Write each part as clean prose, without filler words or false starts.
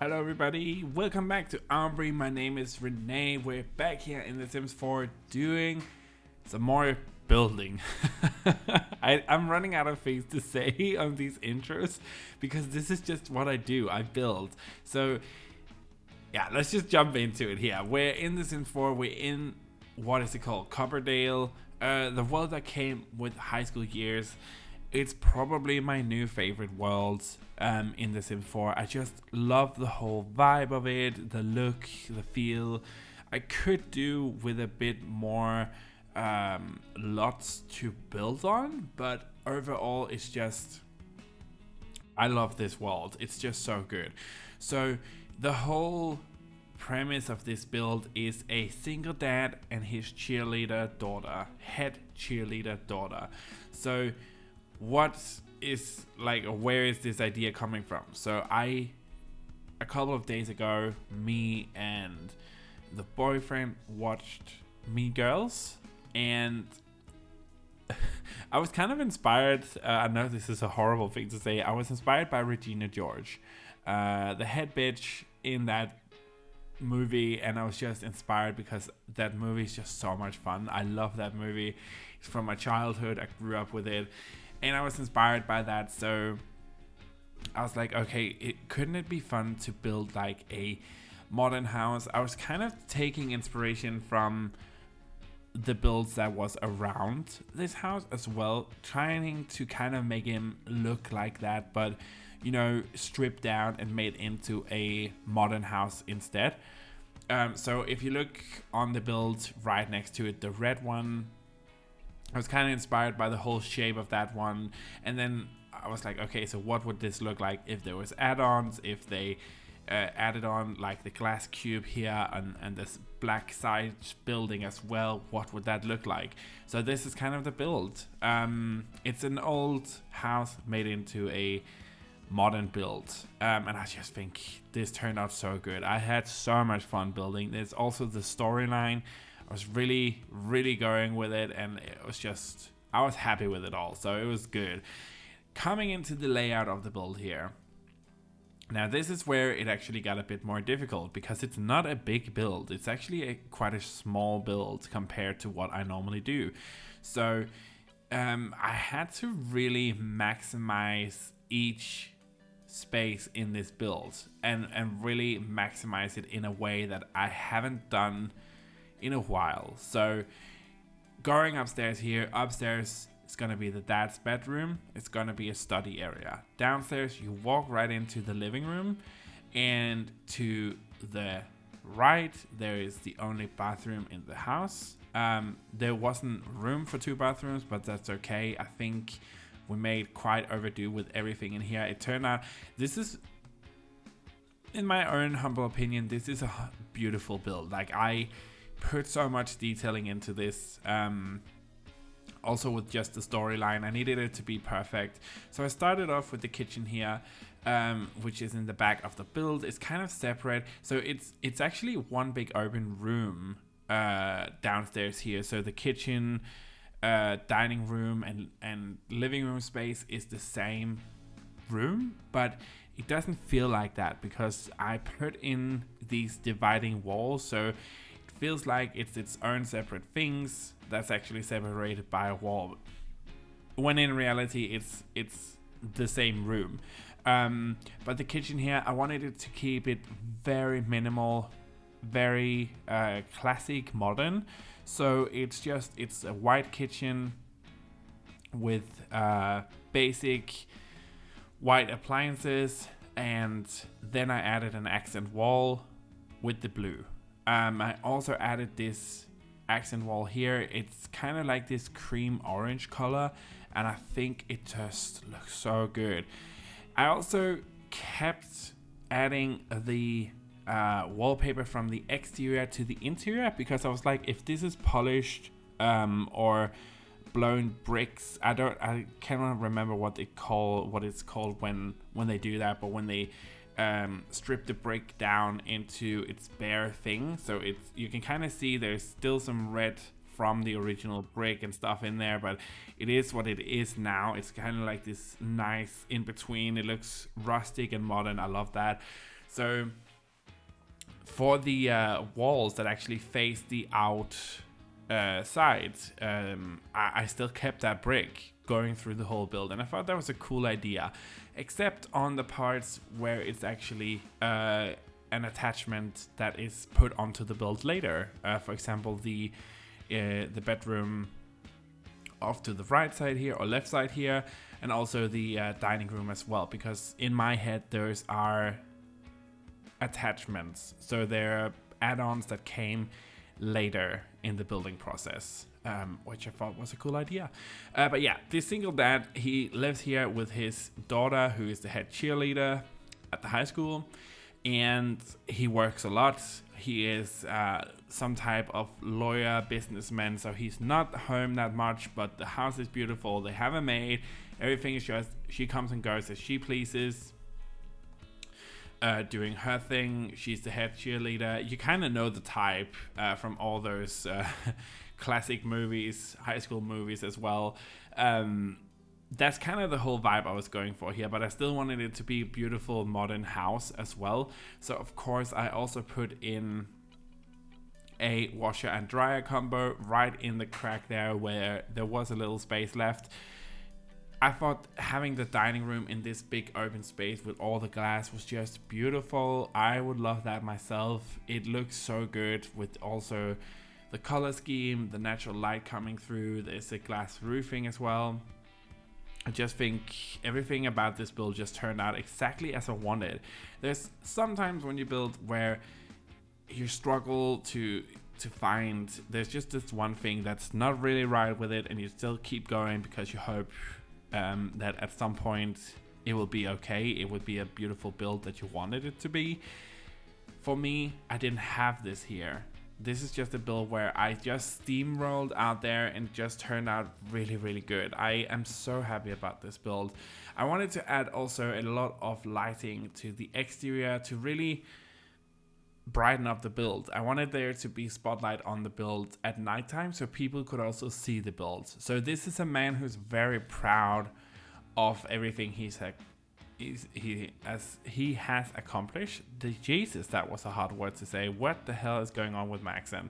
Hello everybody, welcome back to Auvbri. My name is Renee. We're back here in The Sims 4 doing some more building. I'm running out of things to say on these intros because this is just what I do. I build. So yeah, let's just jump into it here. We're in The Sims 4. We're in, what is it called? Copperdale. The world that came with high school years. It's probably my new favorite world in The Sims 4. I just love the whole vibe of it, the look, the feel. I could do with a bit more lots to build on, but overall it's just, I love this world. It's just so good. So the whole premise of this build is a single dad and his cheerleader daughter, head cheerleader daughter. So what is like, where is this idea coming from? So a couple of days ago, me and the boyfriend watched Mean Girls, and I was kind of inspired. I know this is a horrible thing to say. I was inspired by Regina George, the head bitch in that movie, and I was just inspired because that movie is just so much fun. I love that movie. It's from my childhood. I grew up with it. And I was inspired by that, so I was like, okay, couldn't it be fun to build like a modern house? I was kind of taking inspiration from the builds that was around this house as well, trying to kind of make him look like that, but you know, stripped down and made into a modern house instead. So if you look on the build right next to it, the red one, I was kind of inspired by the whole shape of that one, and then I was like, okay, so what would this look like if there was add-ons, if they added on like the glass cube here and this black side building as well, what would that look like? So this is kind of the build. It's an old house made into a modern build, and I just think this turned out so good. I had so much fun building. There's also the storyline. I was really going with it, and it was just, I was happy with it all, so it was good. Coming into the layout of the build here, now this is where it actually got a bit more difficult because it's not a big build. It's actually quite a small build compared to what I normally do. So I had to really maximize each space in this build and really maximize it in a way that I haven't done in a while. So going upstairs here, upstairs is gonna be the dad's bedroom. It's gonna be a study area. Downstairs you walk right into the living room, and to the right there is the only bathroom in the house. There wasn't room for 2 bathrooms, but that's okay. I think we made quite overdue with everything in here. It turned out, this is, in my own humble opinion, this is a beautiful build. Like, I put so much detailing into this, also with just the storyline. I needed it to be perfect, so I started off with the kitchen here, which is in the back of the build. It's kind of separate, so it's actually one big open room downstairs here. So the kitchen, dining room and living room space is the same room, but it doesn't feel like that because I put in these dividing walls, so feels like it's its own separate things that's actually separated by a wall, when in reality it's the same room. But the kitchen here, I wanted it to keep it very minimal, very classic modern. So it's a white kitchen with basic white appliances, and then I added an accent wall with the blue. I also added this accent wall here. It's kind of like this cream orange color, and I think it just looks so good. I also kept adding the wallpaper from the exterior to the interior because I was like, if this is polished or blown bricks, I cannot remember what it's called when they do that, but when they strip the brick down into its bare thing, so you can kind of see there's still some red from the original brick and stuff in there, but it is what it is now. It's kind of like this nice in between. It looks rustic and modern. I love that. So for the walls that actually face the out side, I still kept that brick going through the whole build, and I thought that was a cool idea, except on the parts where it's actually an attachment that is put onto the build later. For example, the bedroom off to the right side here or left side here, and also the dining room as well, because in my head those are attachments, so they're add-ons that came later in the building process, which I thought was a cool idea. But yeah, this single dad, he lives here with his daughter, who is the head cheerleader at the high school, and he works a lot. He is some type of lawyer, businessman, so he's not home that much, but the house is beautiful. They have a maid. Everything is just, she comes and goes as she pleases, doing her thing. She's the head cheerleader. You kind of know the type from all those classic movies, high school movies as well. That's kind of the whole vibe I was going for here, but I still wanted it to be a beautiful modern house as well. So of course I also put in a washer and dryer combo right in the crack there where there was a little space left. I thought having the dining room in this big open space with all the glass was just beautiful. I would love that myself. It looks so good with also the color scheme, the natural light coming through. There's a glass roofing as well. I just think everything about this build just turned out exactly as I wanted. There's sometimes when you build where you struggle to find, there's just this one thing that's not really right with it, and you still keep going because you hope that at some point it will be okay. It would be a beautiful build that you wanted it to be. For me, I didn't have this here. This is just a build where I just steamrolled out there and it just turned out really, really good. I am so happy about this build. I wanted to add also a lot of lighting to the exterior to really brighten up the build. I wanted there to be spotlight on the build at nighttime so people could also see the build. So this is a man who's very proud of everything he has accomplished. Jesus, that was a hard word to say. What the hell is going on with my accent?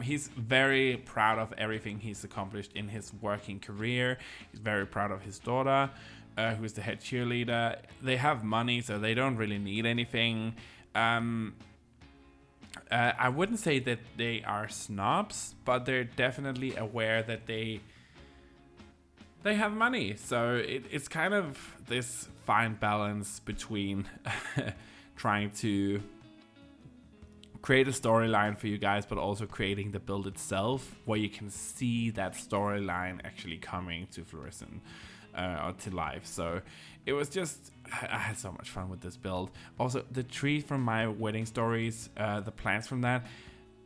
He's very proud of everything he's accomplished in his working career. He's very proud of his daughter, who's the head cheerleader. They have money, so they don't really need anything. I wouldn't say that they are snobs, but they're definitely aware that they have money. So it's kind of this fine balance between trying to create a storyline for you guys, but also creating the build itself where you can see that storyline actually coming to fruition or to life. So it was just, I had so much fun with this build. Also, the tree from my wedding stories, the plants from that,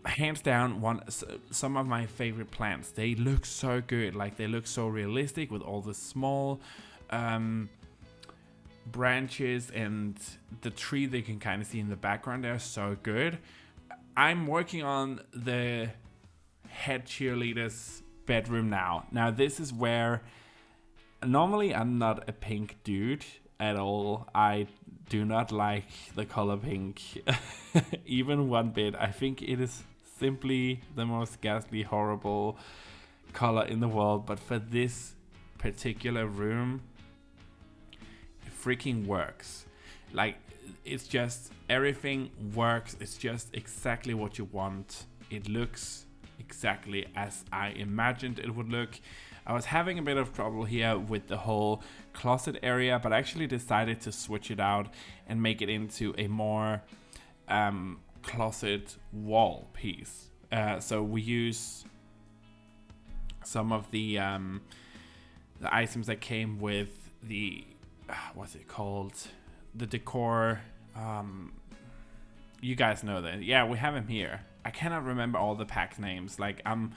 hands down some of my favorite plants. They look so good, like they look so realistic with all the small branches, and the tree they can kind of see in the background there, so good. I'm working on the head cheerleader's bedroom now. Now this is where normally I'm not a pink dude at all. I do not like the color pink even one bit. I think it is simply the most ghastly, horrible color in the world, but for this particular room it freaking works. Like, it's just, everything works. It's just exactly what you want. It looks exactly as I imagined it would look. I was having a bit of trouble here with the whole closet area, but I actually decided to switch it out and make it into a more closet wall piece. So we use some of the items that came with the what's it called, the decor. You guys know that. Yeah, we have him here. I cannot remember all the pack names. Like, I'm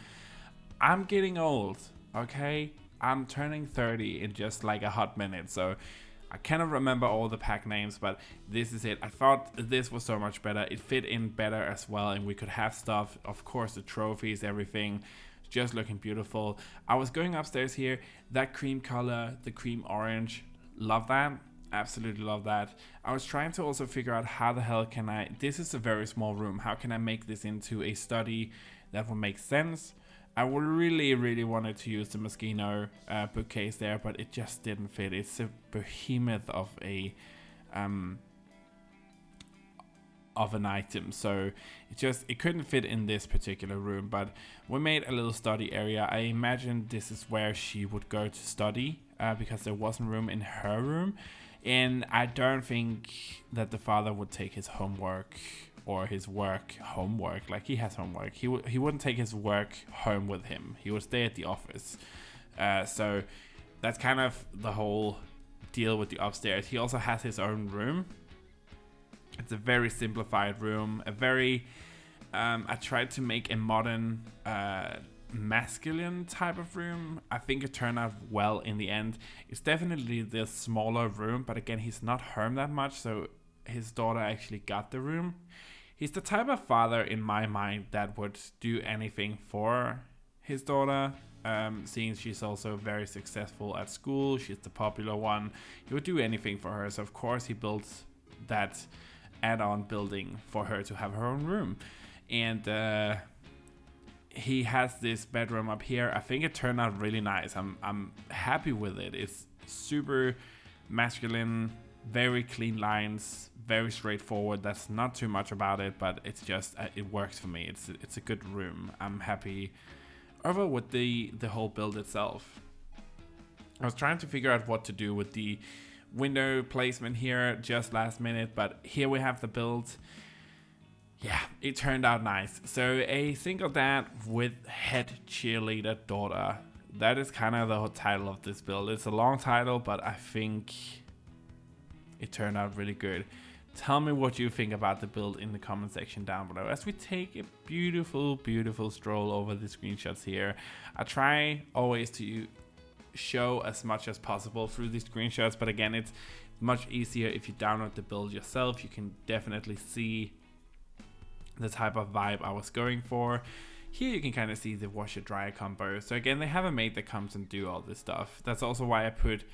getting old, okay? I'm turning 30 in just like a hot minute, so I cannot remember all the pack names, but this is it. I thought this was so much better. It fit in better as well, and we could have stuff, of course, the trophies, everything, just looking beautiful. I was going upstairs here, that cream color, the cream orange, love that. Absolutely love that. I was trying to also figure out how the hell can I, this is a very small room, how can I make this into a study that will make sense? I would really wanted to use the Moschino bookcase there, but it just didn't fit. It's a behemoth of a of an item, so it couldn't fit in this particular room. But we made a little study area. I imagined this is where she would go to study because there wasn't room in her room, and I don't think that the father would take his homework or his work homework, like he has homework, he wouldn't take his work home with him. He would stay at the office. So that's kind of the whole deal with the upstairs. He also has his own room. It's a very simplified room, a very I tried to make a modern masculine type of room. I think it turned out well in the end. It's definitely the smaller room, but again, he's not home that much, so his daughter actually got the room. He's the type of father in my mind that would do anything for his daughter, seeing she's also very successful at school. She's the popular one. He would do anything for her, so of course he built that add-on building for her to have her own room. And he has this bedroom up here. I think it turned out really nice. I'm happy with it. It's super masculine, very clean lines, very straightforward. That's not too much about it, but it's just it works for me. It's a good room. I'm happy over with the whole build itself. I was trying to figure out what to do with the window placement here just last minute, but here we have the build. Yeah, it turned out nice. So a single dad with head cheerleader daughter. That is kind of the whole title of this build. It's a long title, but I think it turned out really good. Tell me what you think about the build in the comment section down below as we take a beautiful stroll over the screenshots here. I try always to show as much as possible through these screenshots, but again, it's much easier if you download the build yourself. You can definitely see the type of vibe I was going for. Here you can kind of see the washer dryer combo. So again, they have a maid that comes and do all this stuff. That's also why I put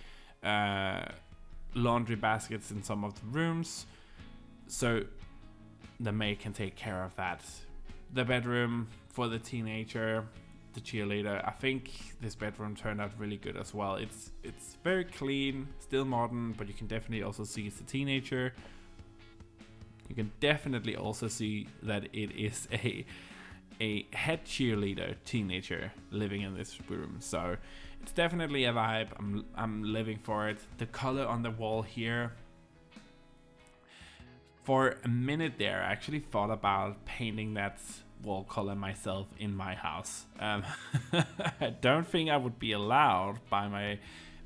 laundry baskets in some of the rooms, so the maid can take care of that. The bedroom for the teenager, the cheerleader. I think this bedroom turned out really good as well. It's very clean, still modern, but you can definitely also see it's a teenager. You can definitely also see that it is a head cheerleader teenager living in this room. So it's definitely a vibe. I'm living for it. The color on the wall here. For a minute there, I actually thought about painting that wall color myself in my house. I don't think I would be allowed by my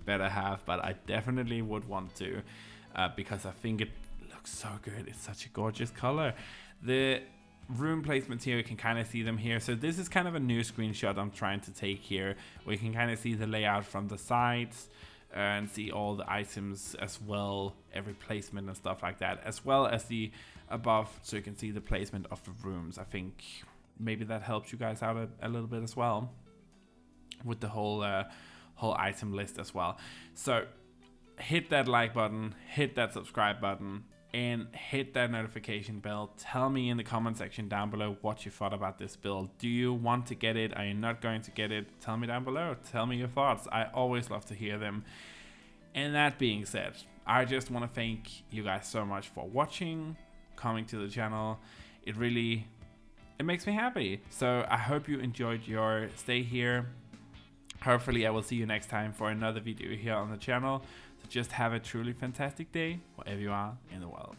better half, but I definitely would want to because I think it looks so good. It's such a gorgeous color. The room placements here, you can kind of see them here. So this is kind of a new screenshot I'm trying to take here, where you can kind of see the layout from the sides and see all the items as well, every placement and stuff like that, as well as the above, so you can see the placement of the rooms. I think maybe that helps you guys out a little bit as well with the whole item list as well. So hit that like button, hit that subscribe button, and hit that notification bell. Tell me in the comment section down below what you thought about this build. Do you want to get it? Are you not going to get it? Tell me down below. Tell me your thoughts. I always love to hear them. And that being said, I just want to thank you guys so much for watching, coming to the channel. It makes me happy. So I hope you enjoyed your stay here. Hopefully I will see you next time for another video here on the channel. So just have a truly fantastic day wherever you are in the world.